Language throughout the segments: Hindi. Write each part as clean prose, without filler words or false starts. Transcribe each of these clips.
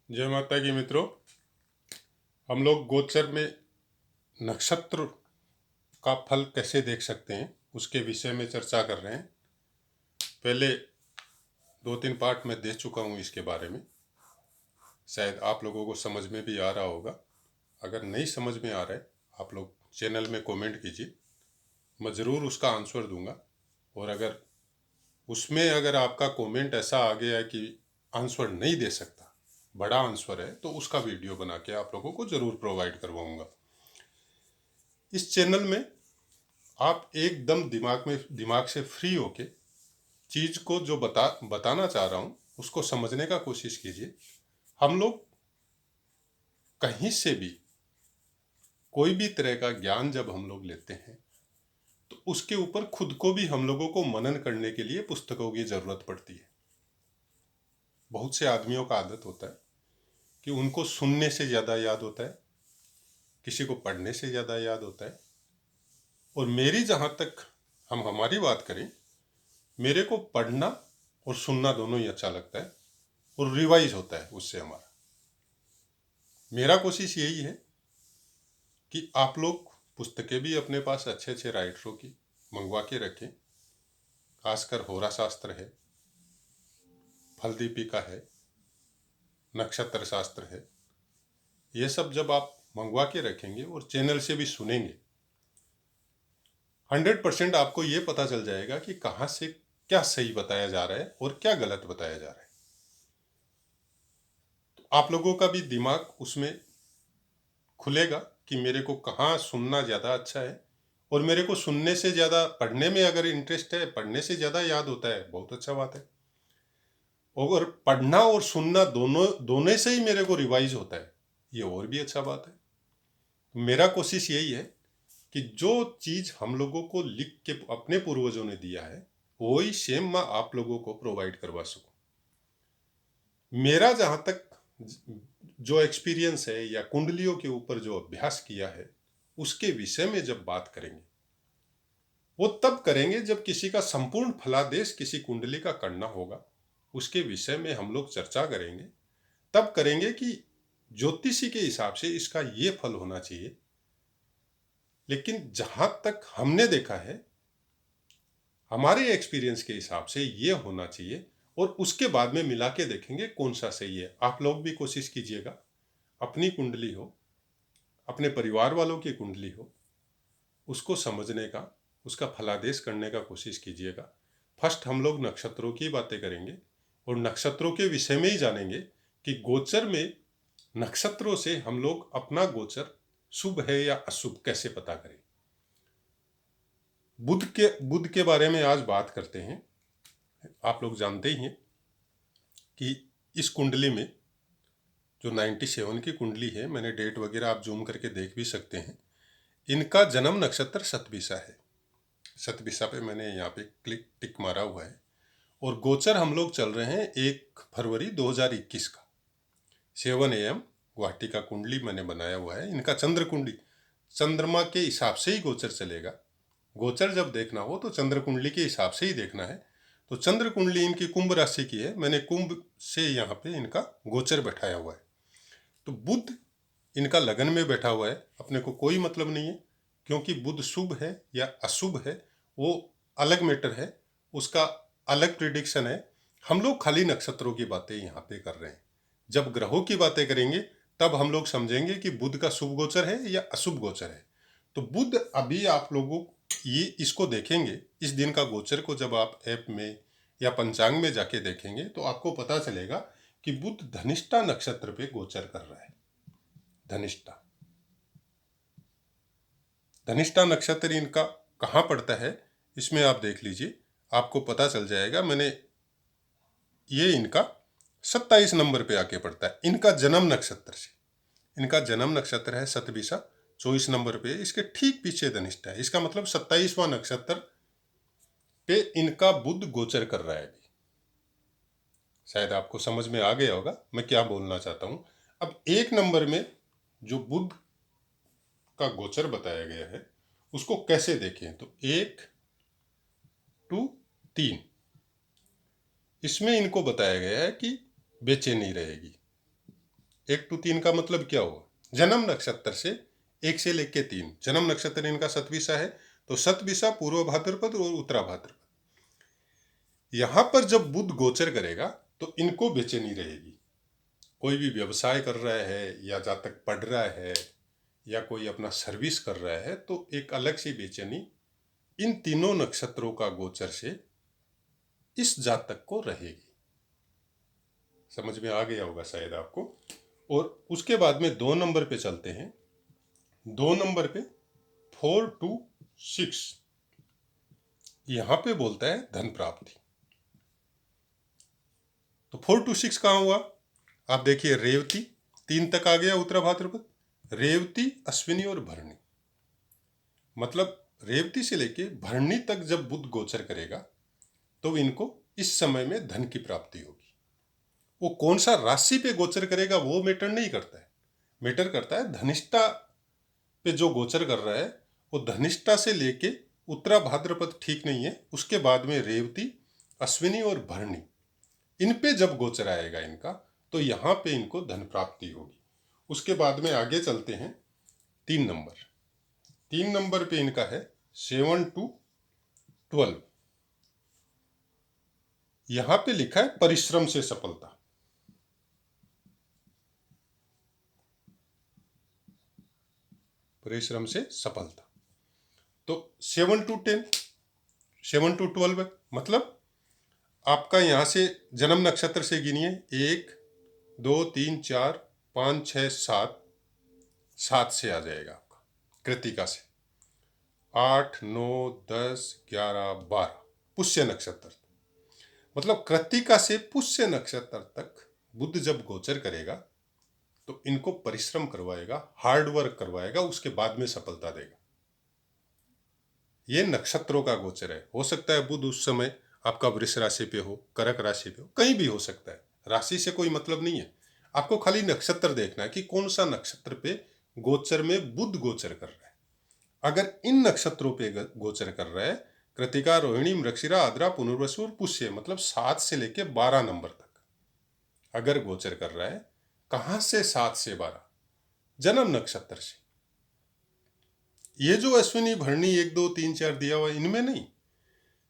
जय माता की मित्रों। हम लोग गोचर में नक्षत्र का फल कैसे देख सकते हैं उसके विषय में चर्चा कर रहे हैं। पहले 2-3 पार्ट में दे चुका हूँ इसके बारे में, शायद आप लोगों को समझ में भी आ रहा होगा। अगर नहीं समझ में आ रहा है आप लोग चैनल में कमेंट कीजिए, मैं ज़रूर उसका आंसर दूंगा। और अगर आपका कमेंट ऐसा आ गया है कि आंसर नहीं दे सकता, बड़ा आंसर है, तो उसका वीडियो बना के आप लोगों को ज़रूर प्रोवाइड करवाऊंगा। इस चैनल में आप एकदम दिमाग से फ्री होके चीज को जो बताना चाह रहा हूं उसको समझने का कोशिश कीजिए। हम लोग कहीं से भी कोई भी तरह का ज्ञान जब हम लोग लेते हैं तो उसके ऊपर खुद को भी हम लोगों को मनन करने के लिए पुस्तकों की जरूरत पड़ती है। बहुत से आदमियों का आदत होता है कि उनको सुनने से ज्यादा याद होता है, किसी को पढ़ने से ज्यादा याद होता है। और मेरी जहां तक हम हमारी बात करें, मेरे को पढ़ना और सुनना दोनों ही अच्छा लगता है और रिवाइज होता है उससे हमारा। मेरा कोशिश यही है कि आप लोग पुस्तकें भी अपने पास अच्छे अच्छे राइटरों की मंगवा के रखें। खासकर होरा शास्त्र है, फल दीपिका है, नक्षत्र शास्त्र है। ये सब जब आप मंगवा के रखेंगे और चैनल से भी सुनेंगे, 100% आपको ये पता चल जाएगा कि कहाँ से क्या सही बताया जा रहा है और क्या गलत बताया जा रहा है। तो आप लोगों का भी दिमाग उसमें खुलेगा कि मेरे को कहाँ सुनना ज़्यादा अच्छा है। और मेरे को सुनने से ज़्यादा पढ़ने में अगर इंटरेस्ट है, पढ़ने से ज़्यादा याद होता है, बहुत अच्छा बात है। और पढ़ना और सुनना दोनों दोनों से ही मेरे को रिवाइज होता है, ये और भी अच्छा बात है। मेरा कोशिश यही है कि जो चीज़ हम लोगों को लिख के अपने पूर्वजों ने दिया है वही सेम मैं आप लोगों को प्रोवाइड करवा सकूं। मेरा जहाँ तक जो एक्सपीरियंस है या कुंडलियों के ऊपर जो अभ्यास किया है उसके विषय में जब बात करेंगे, वो तब करेंगे जब किसी का संपूर्ण फलादेश किसी कुंडली का करना होगा। उसके विषय में हम लोग चर्चा करेंगे, तब करेंगे कि ज्योतिषी के हिसाब से इसका ये फल होना चाहिए। लेकिन जहां तक हमने देखा है, हमारे एक्सपीरियंस के हिसाब से ये होना चाहिए। और उसके बाद में मिला के देखेंगे कौन सा सही है। आप लोग भी कोशिश कीजिएगा, अपनी कुंडली हो, अपने परिवार वालों की कुंडली हो, उसको समझने का, उसका फलादेश करने का कोशिश कीजिएगा। फर्स्ट हम लोग नक्षत्रों की बातें करेंगे और नक्षत्रों के विषय में ही जानेंगे कि गोचर में नक्षत्रों से हम लोग अपना गोचर शुभ है या अशुभ कैसे पता करें। बुध के बारे में आज बात करते हैं। आप लोग जानते ही हैं कि इस कुंडली में जो 97 की कुंडली है, मैंने डेट वगैरह आप जूम करके देख भी सकते हैं। इनका जन्म नक्षत्र शतभिषा है। शतभिषा पे मैंने यहाँ पे क्लिक टिक मारा हुआ है। और गोचर हम लोग चल रहे हैं 1 फरवरी 2021 का 7 AM गुवाहाटी का कुंडली मैंने बनाया हुआ है। इनका चंद्र कुंडली चंद्रमा के हिसाब से ही गोचर चलेगा। गोचर जब देखना हो तो चंद्र कुंडली के हिसाब से ही देखना है। तो चंद्र कुंडली इनकी कुंभ राशि की है, मैंने कुंभ से यहाँ पे इनका गोचर बैठाया हुआ है। तो बुध इनका लगन में बैठा हुआ है, अपने को कोई मतलब नहीं है, क्योंकि बुध शुभ है या अशुभ है वो अलग मैटर है, उसका अलग प्रिडिक्शन है। हम लोग खाली नक्षत्रों की बातें यहाँ पे कर रहे हैं। जब ग्रहों की बातें करेंगे तब हम लोग समझेंगे कि बुध का शुभ गोचर है या अशुभ गोचर है। तो बुध अभी आप लोगों ये इसको देखेंगे, इस दिन का गोचर को जब आप ऐप में या पंचांग में जाके देखेंगे तो आपको पता चलेगा कि बुध धनिष्ठा नक्षत्र पे गोचर कर रहा है। धनिष्ठा धनिष्ठा नक्षत्र इनका कहाँ पड़ता है इसमें आप देख लीजिए, आपको पता चल जाएगा। मैंने ये इनका 27 नंबर पे आके पड़ता है इनका जन्म नक्षत्र से। इनका जन्म नक्षत्र है शतभिषा, 24 नंबर पे, इसके ठीक पीछे धनिष्ठा है। इसका मतलब 27वां नक्षत्र पे इनका बुध गोचर कर रहा है अभी। शायद आपको समझ में आ गया होगा मैं क्या बोलना चाहता हूं। अब 1 नंबर में जो बुध का गोचर बताया गया है उसको कैसे देखें, तो 1, 2, 3, इसमें इनको बताया गया है कि बेचैनी रहेगी। 1 to 3 का मतलब क्या हुआ? जन्म नक्षत्र से 1 से लेके 3, जन्म नक्षत्र इनका शतभिषा है, तो शतभिषा, पूर्व भाद्रपद और उत्तरा भाद्रपद। यहां पर जब बुध गोचर करेगा तो इनको बेचैनी रहेगी। कोई भी व्यवसाय कर रहा है या जातक पढ़ रहा है या कोई अपना सर्विस कर रहा है तो एक अलग सी बेचैनी इन तीनों नक्षत्रों का गोचर से इस जातक को रहेगी। समझ में आ गया होगा शायद आपको। और उसके बाद में 2 नंबर पे चलते हैं। 2 नंबर पे 4 to 6, यहां पे बोलता है धन प्राप्ति। तो 4 to 6 कहां हुआ? आप देखिए, रेवती 3 तक आ गया, उत्तरा भाद्रपद, रेवती, अश्विनी और भरणी। मतलब रेवती से लेके भरणी तक जब बुध गोचर करेगा तो इनको इस समय में धन की प्राप्ति होगी। वो कौन सा राशि पे गोचर करेगा वो मैटर नहीं करता है, मैटर करता है धनिष्ठा पे जो गोचर कर रहा है वो धनिष्ठा से लेके उत्तरा भाद्रपद ठीक नहीं है, उसके बाद में रेवती, अश्विनी और भरणी, इन पे जब गोचर आएगा इनका तो यहां पे इनको धन प्राप्ति होगी। उसके बाद में आगे चलते हैं 3 नंबर। 3 नंबर पे इनका है 7 to 12। यहां पे लिखा है परिश्रम से सफलता। परिश्रम से सफलता। तो 7 to 10, 7 to 12 है। मतलब आपका यहां से जन्म नक्षत्र से गिनिए, 1 2 3 4 5 6 7, 7 से आ जाएगा आपका कृतिका से, 8 9 10 11 12 पुष्य नक्षत्र। मतलब कृतिका से पुष्य नक्षत्र तक बुध जब गोचर करेगा तो इनको परिश्रम करवाएगा, हार्ड वर्क करवाएगा, उसके बाद में सफलता देगा। ये नक्षत्रों का गोचर है। हो सकता है बुध उस समय आपका वृष राशि पे हो, कर्क राशि पे हो, कहीं भी हो सकता है। राशि से कोई मतलब नहीं है, आपको खाली नक्षत्र देखना है कि कौन सा नक्षत्र पे गोचर में बुध गोचर कर रहा है। अगर इन नक्षत्रों पे गोचर कर रहा है, कृतिका, रोहिणी, मृगशिरा, आद्रा, पुनर्वसु और पुष्य, मतलब 7 से लेके 12 नंबर तक अगर गोचर कर रहा है, कहां से 7 से 12? जन्म नक्षत्र से। ये जो अश्विनी, भरणी 1 2 3 4 दिया हुआ इनमें नहीं,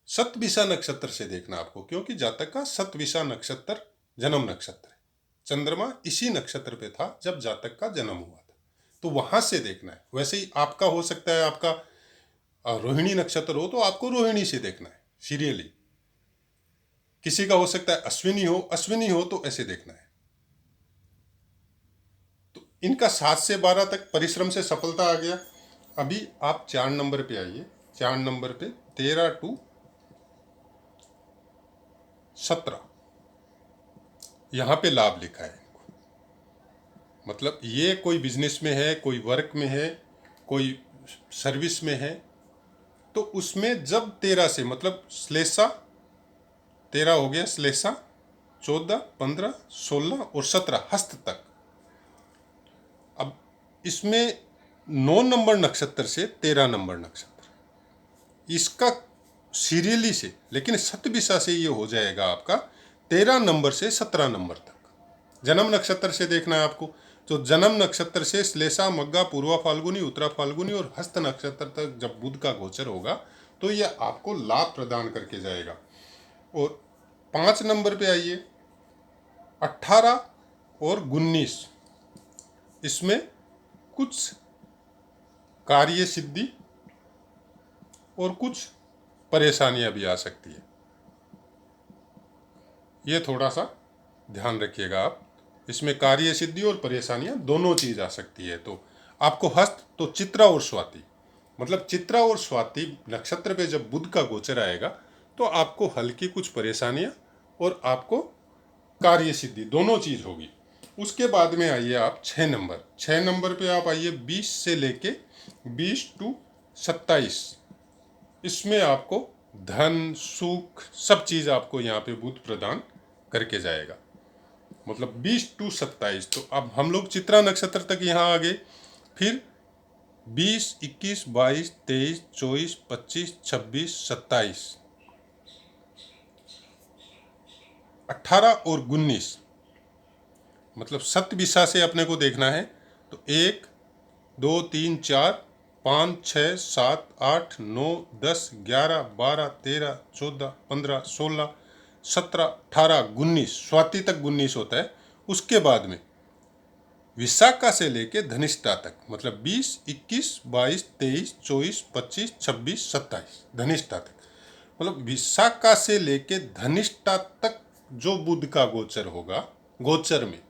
शतभिषा नक्षत्र से देखना आपको, क्योंकि जातक का शतभिषा नक्षत्र जन्म नक्षत्र है। चंद्रमा इसी नक्षत्र पे था जब जातक का जन्म हुआ था, तो वहां से देखना है। वैसे ही आपका हो सकता है, आपका रोहिणी नक्षत्र हो तो आपको रोहिणी से देखना है सीरियली। किसी का हो सकता है अश्विनी हो तो ऐसे देखना है। तो इनका 7 से 12 तक परिश्रम से सफलता आ गया। अभी आप 4 नंबर पे आइए। 4 नंबर पे 13 to 17, यहां पे लाभ लिखा है। मतलब ये कोई बिजनेस में है, कोई वर्क में है, कोई सर्विस में है, तो उसमें जब 13 से, मतलब श्लेषा 13 हो गया, श्लेषा 14 15 16 और 17 हस्त तक। अब इसमें 9 नंबर नक्षत्र से 13 नंबर नक्षत्र, इसका सीरियली से, लेकिन शतभिषा से ये हो जाएगा आपका 13 नंबर से 17 नंबर तक। जन्म नक्षत्र से देखना है आपको, तो जन्म नक्षत्र से श्लेषा, मग्गा, पूर्वा फाल्गुनी, उत्तरा फाल्गुनी और हस्त नक्षत्र तक जब बुध का गोचर होगा तो यह आपको लाभ प्रदान करके जाएगा। और 5 नंबर पे आइए, 18 और 19, इसमें कुछ कार्य सिद्धि और कुछ परेशानियां भी आ सकती है, ये थोड़ा सा ध्यान रखिएगा आप। इसमें कार्य सिद्धि और परेशानियां दोनों चीज आ सकती है। तो आपको हस्त, तो चित्रा और स्वाति, मतलब चित्रा और स्वाति नक्षत्र पे जब बुध का गोचर आएगा तो आपको हल्की कुछ परेशानियां और आपको कार्य सिद्धि दोनों चीज होगी। उसके बाद में आइए आप 6 नंबर। 6 नंबर पे आप आइए, 20 से लेके 20 to 27, इसमें आपको धन, सुख, सब चीज आपको यहाँ पे बुध प्रदान करके जाएगा। मतलब 20 to 27। तो अब हम लोग चित्रा नक्षत्र तक यहाँ आ गए। फिर 20 21 22 23 24 25 26 27 18 और 19, मतलब सत दिशा से अपने को देखना है। तो 1 2 3 4 5 6 7 8 9 10 11 12 13 14 15 16 17 18 19 स्वाति तक 19 होता है। उसके बाद में विशाखा से लेके धनिष्ठा तक, मतलब 20 21 22 23 24 25 26 27 धनिष्ठा तक, मतलब विशाखा से लेके धनिष्ठा तक जो बुध का गोचर होगा, गोचर में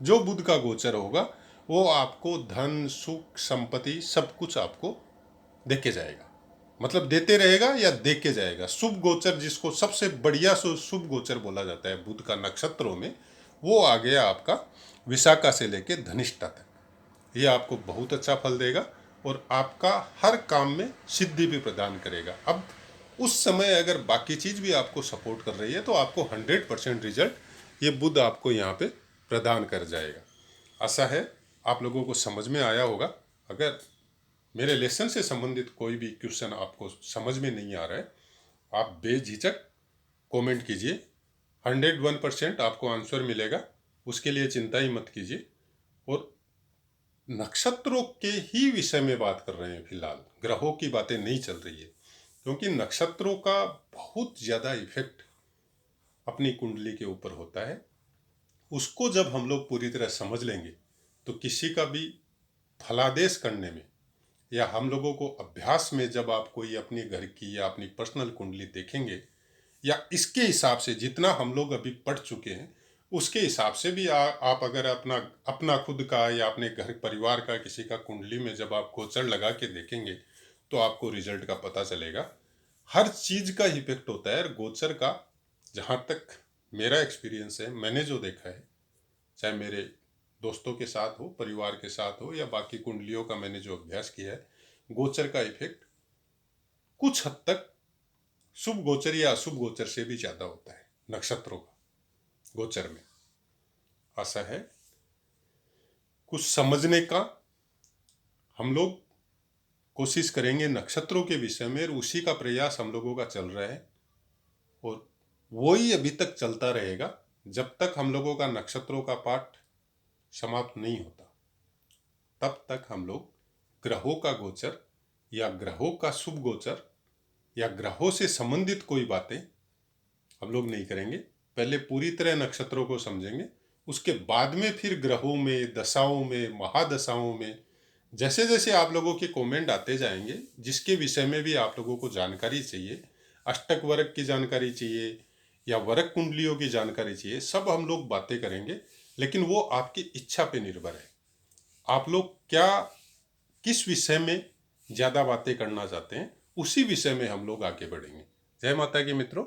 जो बुध का गोचर होगा वो आपको धन सुख संपत्ति सब कुछ आपको देके जाएगा। मतलब देते रहेगा या देके जाएगा। शुभ गोचर जिसको सबसे बढ़िया शुभ गोचर बोला जाता है बुध का नक्षत्रों में, वो आ गया आपका विशाखा से लेके धनिष्ठा तक। ये आपको बहुत अच्छा फल देगा और आपका हर काम में सिद्धि भी प्रदान करेगा। अब उस समय अगर बाकी चीज़ भी आपको सपोर्ट कर रही है तो आपको 100% रिजल्ट ये बुध आपको यहाँ पे प्रदान कर जाएगा। आशा है आप लोगों को समझ में आया होगा। अगर मेरे लेसन से संबंधित कोई भी क्वेश्चन आपको समझ में नहीं आ रहा है, आप बेझिझक कमेंट कीजिए। 101% आपको आंसर मिलेगा, उसके लिए चिंता ही मत कीजिए। और नक्षत्रों के ही विषय में बात कर रहे हैं फिलहाल, ग्रहों की बातें नहीं चल रही है, क्योंकि नक्षत्रों का बहुत ज़्यादा इफेक्ट अपनी कुंडली के ऊपर होता है। उसको जब हम लोग पूरी तरह समझ लेंगे तो किसी का भी फलादेश करने में या हम लोगों को अभ्यास में जब आप कोई अपने घर की या अपनी पर्सनल कुंडली देखेंगे या इसके हिसाब से जितना हम लोग अभी पढ़ चुके हैं उसके हिसाब से भी आप अगर अपना अपना खुद का या अपने घर परिवार का किसी का कुंडली में जब आप गोचर लगा के देखेंगे तो आपको रिजल्ट का पता चलेगा। हर चीज़ का इफेक्ट होता है गोचर का। जहाँ तक मेरा एक्सपीरियंस है, मैंने जो देखा है, चाहे मेरे दोस्तों के साथ हो, परिवार के साथ हो, या बाकी कुंडलियों का मैंने जो अभ्यास किया है, गोचर का इफेक्ट कुछ हद तक शुभ गोचर या अशुभ गोचर से भी ज़्यादा होता है नक्षत्रों का गोचर में। आशा है कुछ समझने का हम लोग कोशिश करेंगे नक्षत्रों के विषय में, और उसी का प्रयास हम लोगों का चल रहा है और वही अभी तक चलता रहेगा जब तक हम लोगों का नक्षत्रों का पाठ समाप्त नहीं होता। तब तक हम लोग ग्रहों का गोचर या ग्रहों का शुभ गोचर या ग्रहों से संबंधित कोई बातें हम लोग नहीं करेंगे। पहले पूरी तरह नक्षत्रों को समझेंगे, उसके बाद में फिर ग्रहों में, दशाओं में, महादशाओं में जैसे जैसे आप लोगों के कमेंट आते जाएंगे, जिसके विषय में भी आप लोगों को जानकारी चाहिए, अष्टक वर्ग की जानकारी चाहिए या वर्ग कुंडलियों की जानकारी चाहिए, सब हम लोग बातें करेंगे। लेकिन वो आपकी इच्छा पे निर्भर है, आप लोग क्या किस विषय में ज़्यादा बातें करना चाहते हैं, उसी विषय में हम लोग आगे बढ़ेंगे। जय माता की मित्रों।